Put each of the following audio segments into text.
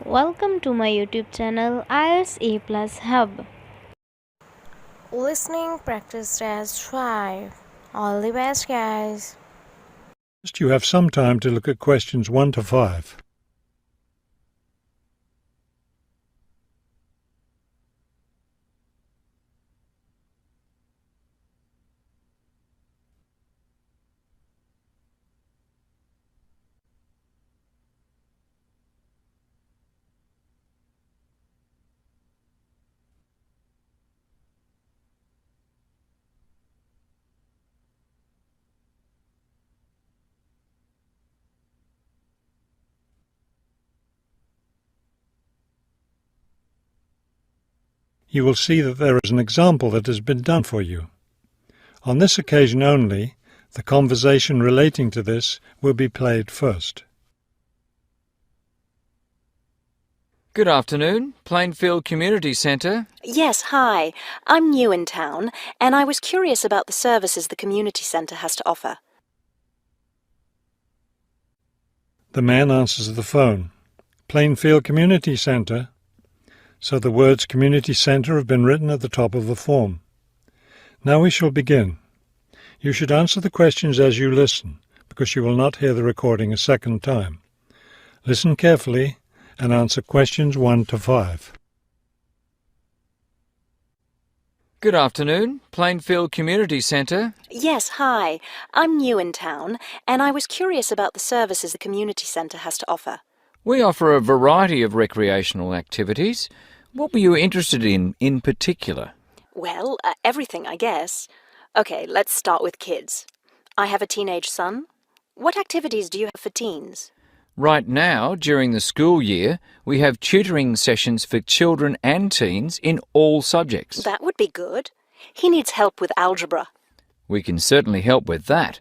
Welcome to my YouTube channel IELTS A Plus Hub. Listening practice test 5. All the best, guys. First, you have some time to look at questions 1 to 5. You will see that there is an example that has been done for you. On this occasion only, the conversation relating to this will be played first. Good afternoon, Plainfield Community Centre. Yes, hi. I'm new in town, and I was curious about the services the community centre has to offer. The man answers the phone. Plainfield Community Centre. So the words Community Centre have been written at the top of the form. Now we shall begin. You should answer the questions as you listen, because you will not hear the recording a second time. Listen carefully and answer questions 1 to 5. Good afternoon, Plainfield Community Centre. Yes, hi. I'm new in town, and I was curious about the services the community centre has to offer. We offer a variety of recreational activities. What were you interested in particular? Well, everything, I guess. Okay, let's start with kids. I have a teenage son. What activities do you have for teens? Right now, during the school year, we have tutoring sessions for children and teens in all subjects. That would be good. He needs help with algebra. We can certainly help with that.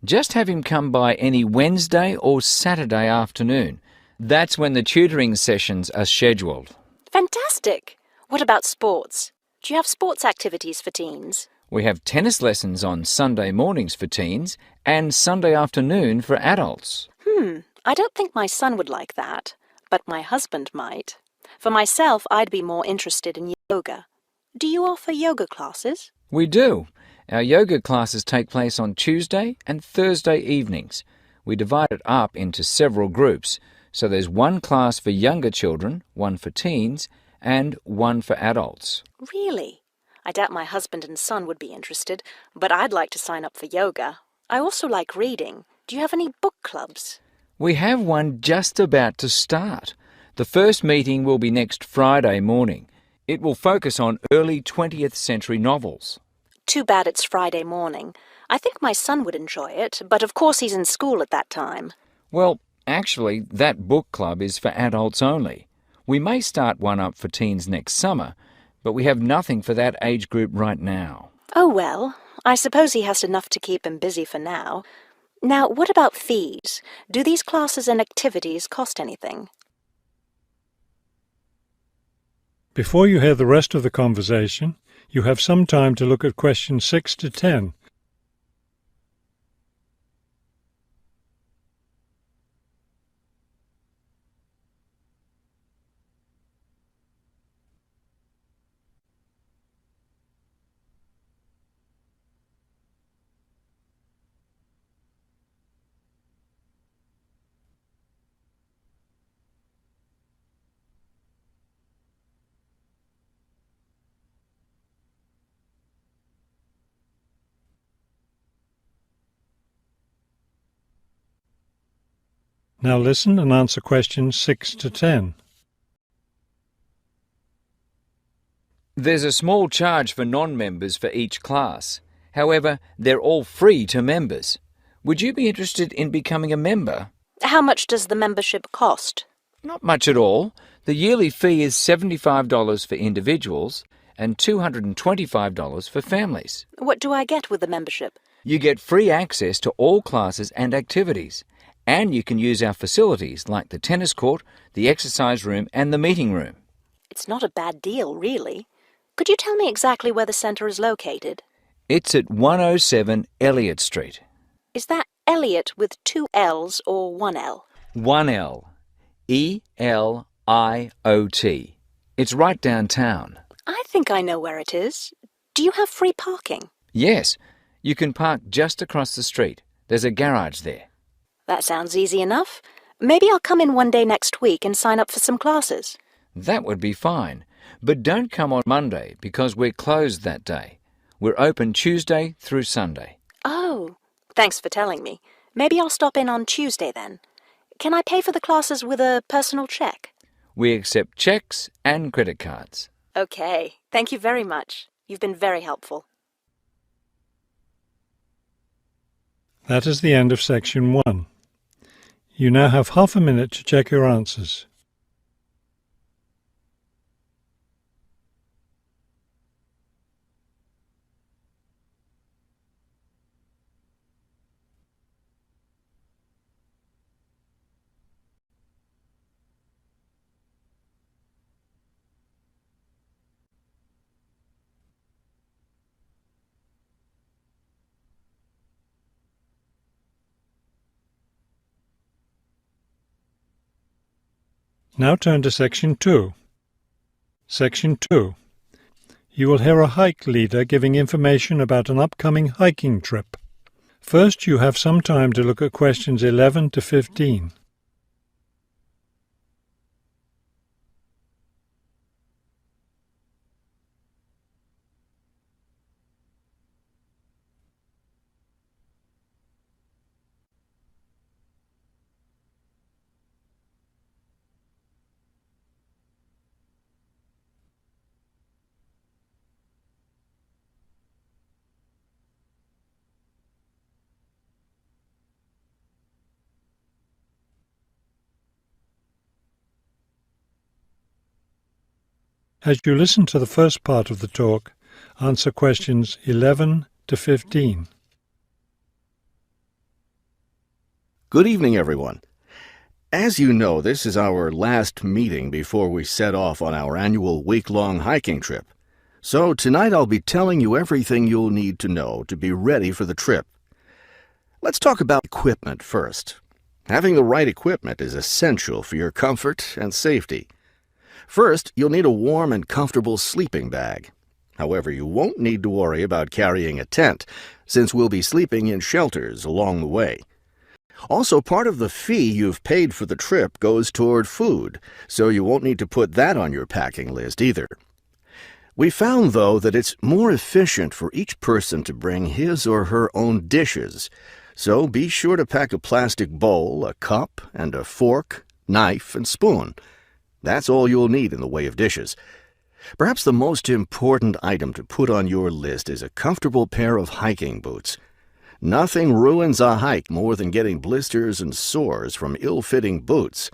Just have him come by any Wednesday or Saturday afternoon. That's when the tutoring sessions are scheduled. Fantastic! What about sports? Do you have sports activities for teens? We have tennis lessons on Sunday mornings for teens and Sunday afternoon for adults. I don't think my son would like that, but my husband might. For myself, I'd be more interested in yoga. Do you offer yoga classes? We do. Our yoga classes take place on Tuesday and Thursday evenings. We divide it up into several groups, so there's one class for younger children, one for teens, and one for adults. Really? I doubt my husband and son would be interested, but I'd like to sign up for yoga. I also like reading. Do you have any book clubs? We have one just about to start. The first meeting will be next Friday morning. It will focus on early 20th century novels. Too bad it's Friday morning. I think my son would enjoy it, but of course he's in school at that time. Well, actually, that book club is for adults only. We may start one up for teens next summer, but we have nothing for that age group right now. Oh well, I suppose he has enough to keep him busy for now. Now, what about fees? Do these classes and activities cost anything? Before you hear the rest of the conversation, you have some time to look at questions 6 to 10. Now listen and answer questions 6 to 10. There's a small charge for non-members for each class. However, they're all free to members. Would you be interested in becoming a member? How much does the membership cost? Not much at all. The yearly fee is $75 for individuals and $225 for families. What do I get with the membership? You get free access to all classes and activities, and you can use our facilities like the tennis court, the exercise room and the meeting room. It's not a bad deal, really. Could you tell me exactly where the centre is located? It's at 107 Elliott Street. Is that Elliot with 2 L's or 1 L? 1 L. E-L-I-O-T-T. IOT. It's right downtown. I think I know where it is. Do you have free parking? Yes, you can park just across the street. There's a garage there. That sounds easy enough. Maybe I'll come in one day next week and sign up for some classes. That would be fine. But don't come on Monday because we're closed that day. We're open Tuesday through Sunday. Oh, thanks for telling me. Maybe I'll stop in on Tuesday then. Can I pay for the classes with a personal check? We accept checks and credit cards. Okay, thank you very much. You've been very helpful. That is the end of section 1. You now have half a minute to check your answers. Now turn to section 2. Section 2. You will hear a hike leader giving information about an upcoming hiking trip. First, you have some time to look at questions 11 to 15. As you listen to the first part of the talk, answer questions 11 to 15. Good evening, everyone. As you know, this is our last meeting before we set off on our annual week-long hiking trip. So tonight I'll be telling you everything you'll need to know to be ready for the trip. Let's talk about equipment first. Having the right equipment is essential for your comfort and safety. First, you'll need a warm and comfortable sleeping bag. However, you won't need to worry about carrying a tent, since we'll be sleeping in shelters along the way. Also, part of the fee you've paid for the trip goes toward food, so you won't need to put that on your packing list either. We found, though, that it's more efficient for each person to bring his or her own dishes, so be sure to pack a plastic bowl, a cup, and a fork, knife, and spoon. That's all you'll need in the way of dishes. Perhaps the most important item to put on your list is a comfortable pair of hiking boots. Nothing ruins a hike more than getting blisters and sores from ill-fitting boots.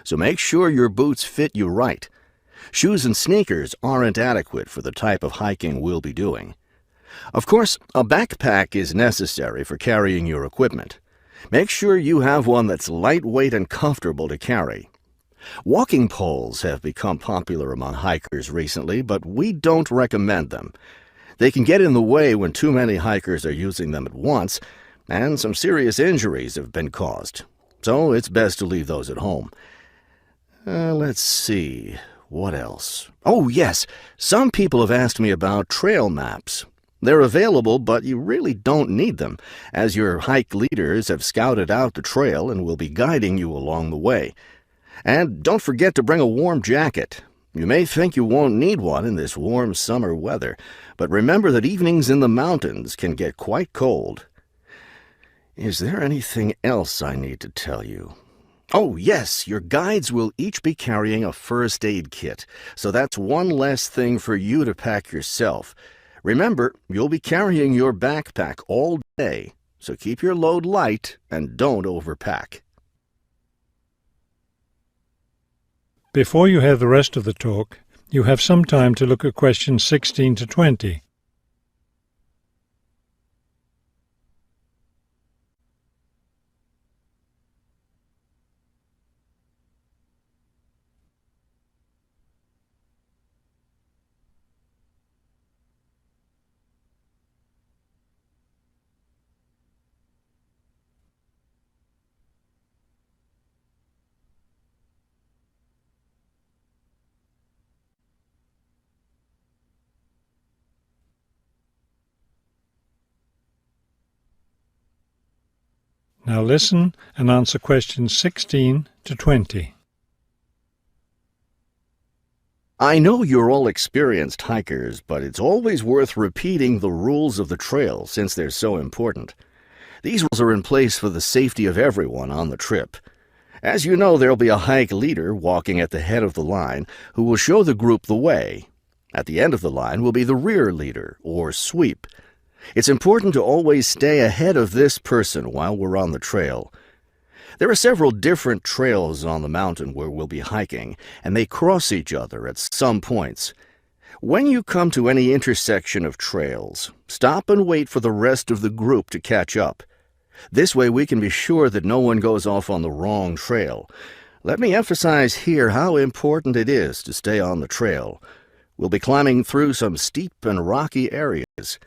So make sure your boots fit you right. Shoes and sneakers aren't adequate for the type of hiking we'll be doing. Of course, a backpack is necessary for carrying your equipment. Make sure you have one that's lightweight and comfortable to carry. Walking poles have become popular among hikers recently, but we don't recommend them. They can get in the way when too many hikers are using them at once, and some serious injuries have been caused. So it's best to leave those at home. Let's see, what else? Oh, yes, some people have asked me about trail maps. They're available, but you really don't need them, as your hike leaders have scouted out the trail and will be guiding you along the way. And don't forget to bring a warm jacket. You may think you won't need one in this warm summer weather, but remember that evenings in the mountains can get quite cold. Is there anything else I need to tell you? Oh, yes, your guides will each be carrying a first aid kit, so that's one less thing for you to pack yourself. Remember, you'll be carrying your backpack all day, so keep your load light and don't overpack. Before you hear the rest of the talk, you have some time to look at questions 16 to 20. Now listen and answer questions 16 to 20. I know you're all experienced hikers, but it's always worth repeating the rules of the trail since they're so important. These rules are in place for the safety of everyone on the trip. As you know, there'll be a hike leader walking at the head of the line who will show the group the way. At the end of the line will be the rear leader, or sweep. It's important to always stay ahead of this person while we're on the trail. There are several different trails on the mountain where we'll be hiking, and they cross each other at some points. When you come to any intersection of trails, stop and wait for the rest of the group to catch up. This way we can be sure that no one goes off on the wrong trail. Let me emphasize here how important it is to stay on the trail. We'll be climbing through some steep and rocky areas.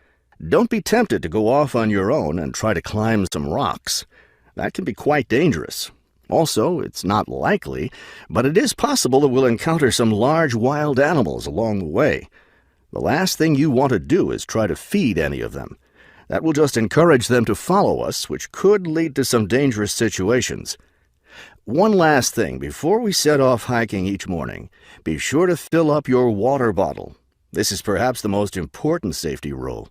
Don't be tempted to go off on your own and try to climb some rocks. That can be quite dangerous. Also, it's not likely, but it is possible that we'll encounter some large wild animals along the way. The last thing you want to do is try to feed any of them. That will just encourage them to follow us, which could lead to some dangerous situations. One last thing before we set off hiking each morning, be sure to fill up your water bottle. This is perhaps the most important safety rule.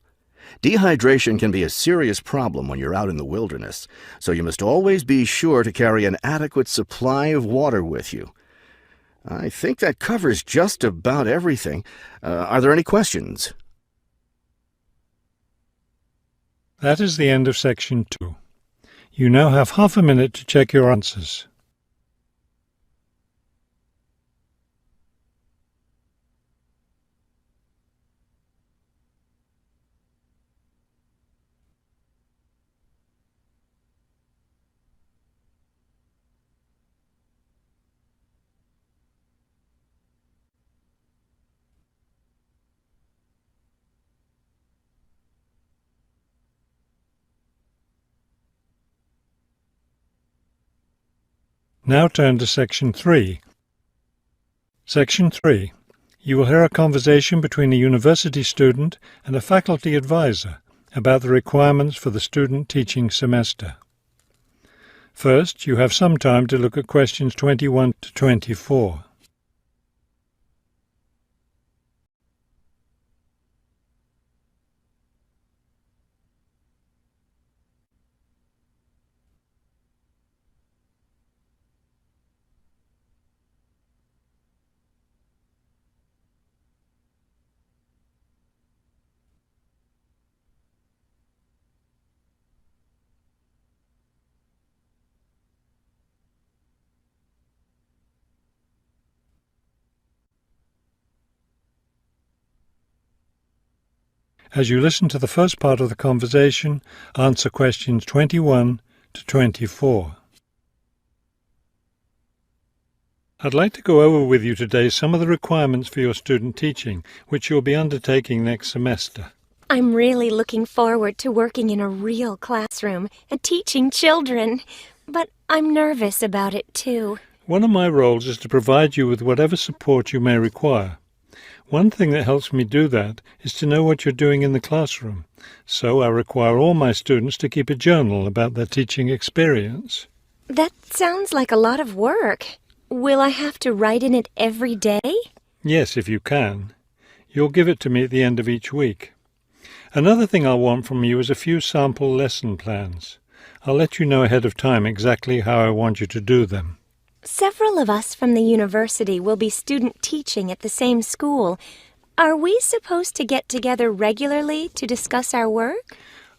Dehydration can be a serious problem when you're out in the wilderness, so you must always be sure to carry an adequate supply of water with you. I think that covers just about everything. Are there any questions? That is the end of section 2. You now have half a minute to check your answers. Now turn to section 3. Section 3. You will hear a conversation between a university student and a faculty advisor about the requirements for the student teaching semester. First, you have some time to look at questions 21 to 24. As you listen to the first part of the conversation, answer questions 21 to 24. I'd like to go over with you today some of the requirements for your student teaching, which you'll be undertaking next semester. I'm really looking forward to working in a real classroom and teaching children, but I'm nervous about it too. One of my roles is to provide you with whatever support you may require. One thing that helps me do that is to know what you're doing in the classroom, so I require all my students to keep a journal about their teaching experience. That sounds like a lot of work. Will I have to write in it every day? Yes, if you can. You'll give it to me at the end of each week. Another thing I'll want from you is a few sample lesson plans. I'll let you know ahead of time exactly how I want you to do them. Several of us from the university will be student teaching at the same school. Are we supposed to get together regularly to discuss our work?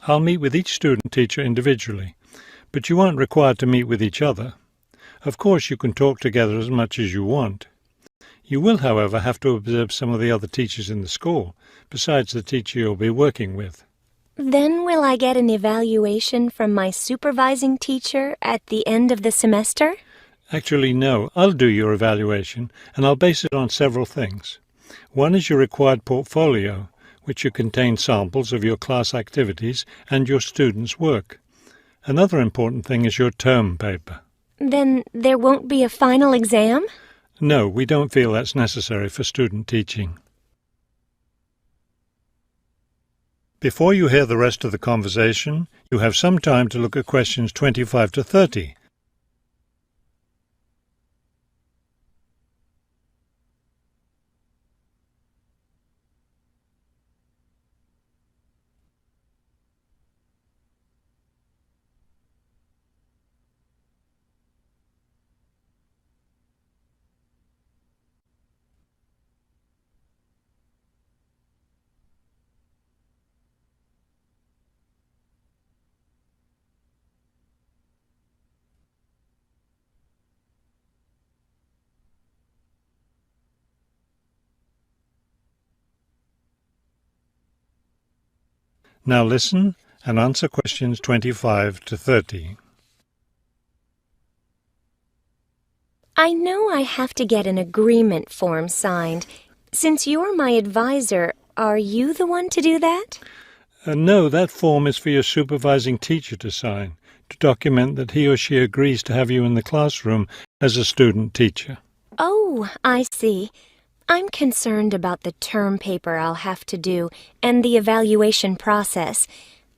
I'll meet with each student teacher individually, but you aren't required to meet with each other. Of course, you can talk together as much as you want. You will, however, have to observe some of the other teachers in the school, besides the teacher you'll be working with. Then will I get an evaluation from my supervising teacher at the end of the semester? Actually, no. I'll do your evaluation, and I'll base it on several things. One is your required portfolio, which will contain samples of your class activities and your students' work. Another important thing is your term paper. Then there won't be a final exam? No, we don't feel that's necessary for student teaching. Before you hear the rest of the conversation, you have some time to look at questions 25 to 30. Now listen and answer questions 25 to 30. I know I have to get an agreement form signed. Since you're my advisor, are you the one to do that? No, that form is for your supervising teacher to sign, to document that he or she agrees to have you in the classroom as a student teacher. Oh, I see. I'm concerned about the term paper I'll have to do and the evaluation process.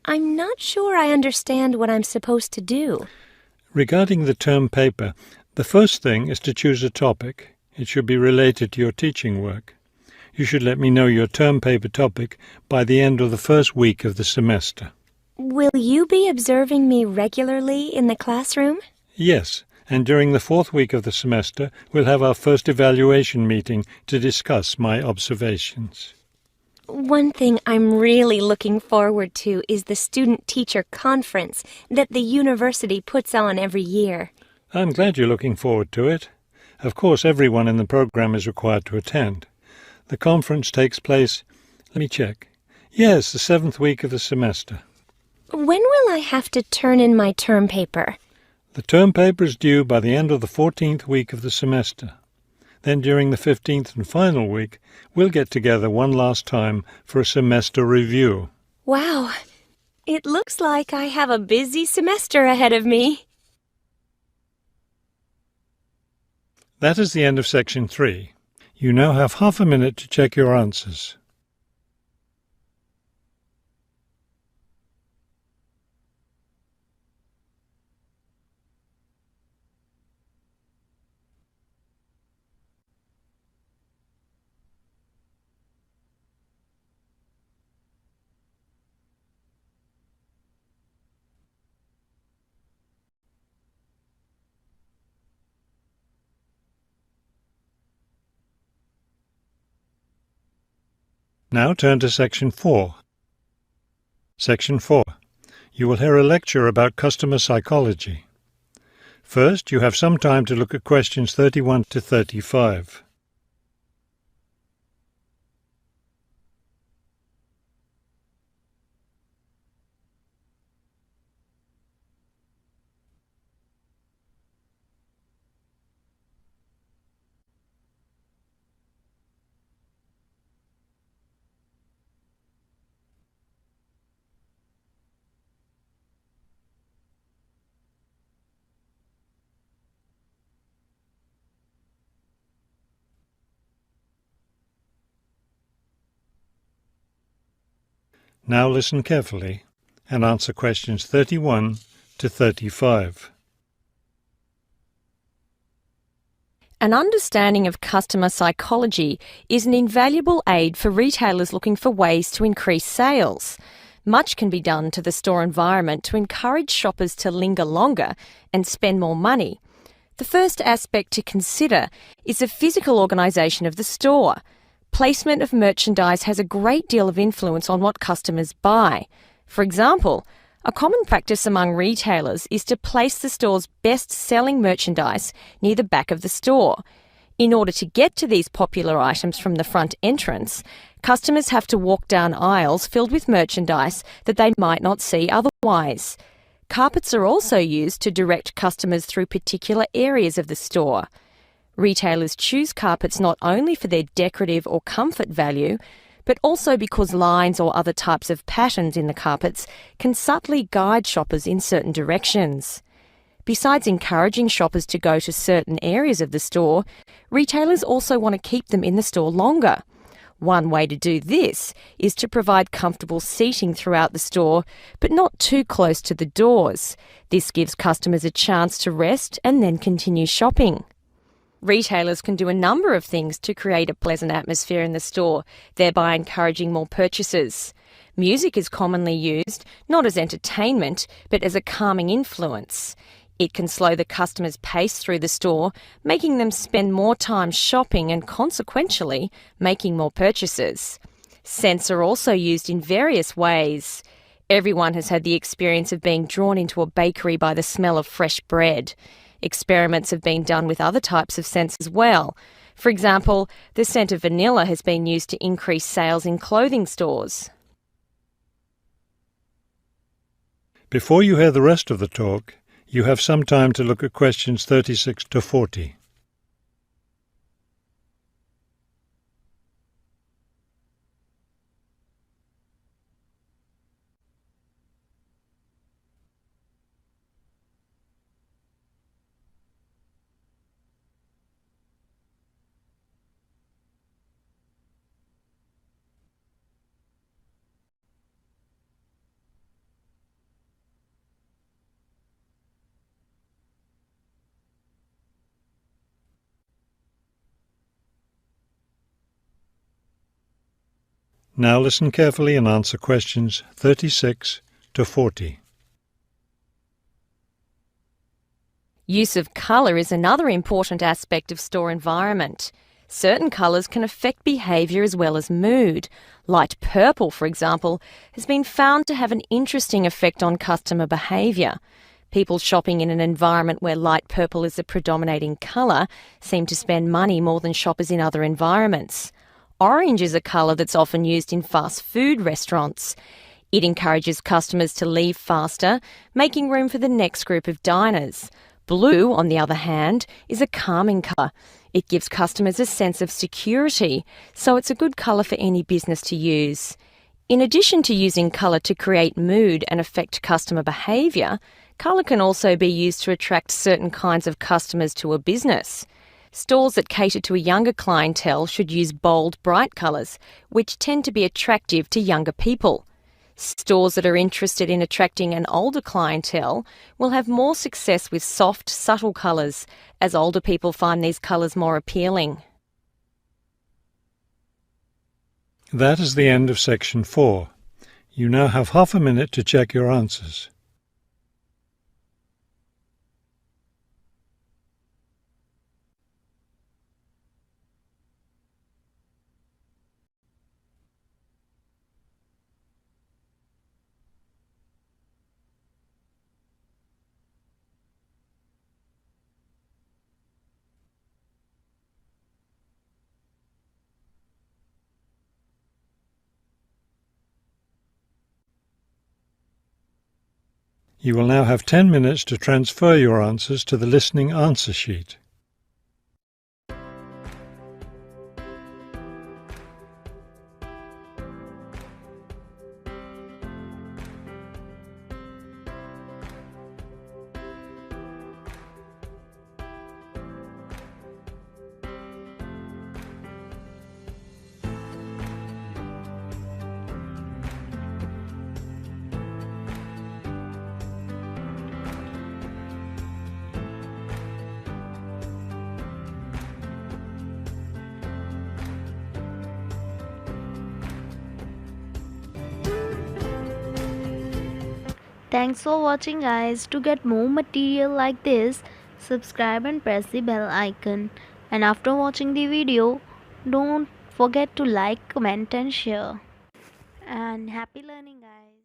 I'm not sure I understand what I'm supposed to do. Regarding the term paper, the first thing is to choose a topic. It should be related to your teaching work. You should let me know your term paper topic by the end of the first week of the semester. Will you be observing me regularly in the classroom? Yes, and during the fourth week of the semester, we'll have our first evaluation meeting to discuss my observations. One thing I'm really looking forward to is the student-teacher conference that the university puts on every year. I'm glad you're looking forward to it. Of course, everyone in the program is required to attend. The conference takes place, let me check. Yes, the seventh week of the semester. When will I have to turn in my term paper? The term paper is due by the end of the 14th week of the semester. Then during the 15th and final week, we'll get together one last time for a semester review. Wow, it looks like I have a busy semester ahead of me. That is the end of section 3. You now have half a minute to check your answers. Now turn to Section 4. Section 4. You will hear a lecture about customer psychology. First, you have some time to look at questions 31 to 35. Now listen carefully and answer questions 31 to 35. An understanding of customer psychology is an invaluable aid for retailers looking for ways to increase sales. Much can be done to the store environment to encourage shoppers to linger longer and spend more money. The first aspect to consider is the physical organisation of the store. Placement of merchandise has a great deal of influence on what customers buy. For example, a common practice among retailers is to place the store's best-selling merchandise near the back of the store. In order to get to these popular items from the front entrance, customers have to walk down aisles filled with merchandise that they might not see otherwise. Carpets are also used to direct customers through particular areas of the store. Retailers choose carpets not only for their decorative or comfort value, but also because lines or other types of patterns in the carpets can subtly guide shoppers in certain directions. Besides encouraging shoppers to go to certain areas of the store, retailers also want to keep them in the store longer. One way to do this is to provide comfortable seating throughout the store, but not too close to the doors. This gives customers a chance to rest and then continue shopping. Retailers can do a number of things to create a pleasant atmosphere in the store, thereby encouraging more purchases. Music is commonly used, not as entertainment, but as a calming influence. It can slow the customer's pace through the store, making them spend more time shopping and consequentially making more purchases. Scents are also used in various ways. Everyone has had the experience of being drawn into a bakery by the smell of fresh bread. Experiments have been done with other types of scents as well. For example, the scent of vanilla has been used to increase sales in clothing stores. Before you hear the rest of the talk, you have some time to look at questions 36 to 40. Now listen carefully and answer questions 36 to 40. Use of colour is another important aspect of store environment. Certain colours can affect behaviour as well as mood. Light purple, for example, has been found to have an interesting effect on customer behaviour. People shopping in an environment where light purple is the predominating colour seem to spend money more than shoppers in other environments. Orange is a colour that's often used in fast food restaurants. It encourages customers to leave faster, making room for the next group of diners. Blue, on the other hand, is a calming colour. It gives customers a sense of security, so it's a good colour for any business to use. In addition to using colour to create mood and affect customer behaviour, colour can also be used to attract certain kinds of customers to a business. Stores that cater to a younger clientele should use bold, bright colours, which tend to be attractive to younger people. Stores that are interested in attracting an older clientele will have more success with soft, subtle colours, as older people find these colours more appealing. That is the end of section 4. You now have half a minute to check your answers. You will now have 10 minutes to transfer your answers to the listening answer sheet. Thanks for watching, guys. To get more material like this, subscribe and press the bell icon. And after watching the video, don't forget to like, comment and share. And happy learning, guys.